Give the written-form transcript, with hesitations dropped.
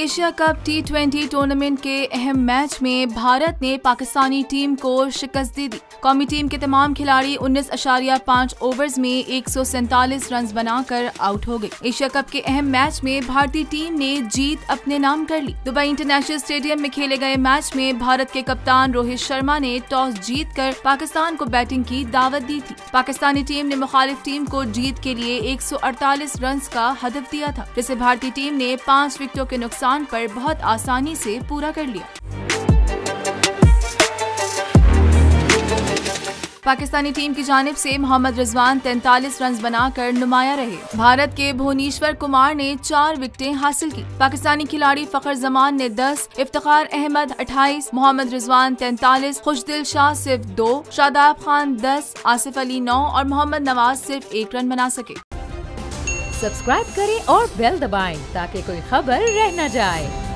Asia cup T20 tournament के अहम match में भारत ने पाकिस्तानी टीम को शिकस्त दे दी। कौमी टीम के तमाम खिलाड़ी 19.5 ओवर्स में 147 रन बनाकर आउट हो गए। एशिया कप के अहम मैच में भारतीय टीम ने जीत अपने नाम कर ली। दुबई इंटरनेशनल स्टेडियम में खेले गए मैच में भारत के कप्तान रोहित शर्मा ने टॉस जीतकर पाकिस्तान को बैटिंग की दावत दी थी। पाकिस्तानी टीम ने मुखालिफ टीम को जीत के लिए 148 रन का हदफ दिया था, जिसे भारतीय टीम ने 5 विकेटों के नुकसान पर बहुत आसानी से पूरा कर लिया। पाकिस्तानी टीम की जानिब से मोहम्मद रिजवान 43 रन बनाकर नुमाया रहे। भारत के भुवनेश्वर कुमार ने 4 विकेटें हासिल की। पाकिस्तानी खिलाड़ी फखर जमान ने 10, इफ्तिखार अहमद 28, मोहम्मद रिजवान 43, खुशदिल शाह सिर्फ 2, शादाब खान 10, आसिफ अली 9 और मोहम्मद नवाज सिर्फ 1 रन बना सके। सब्सक्राइब करें और बेल दबाएं ताकि कोई खबर रह न जाए।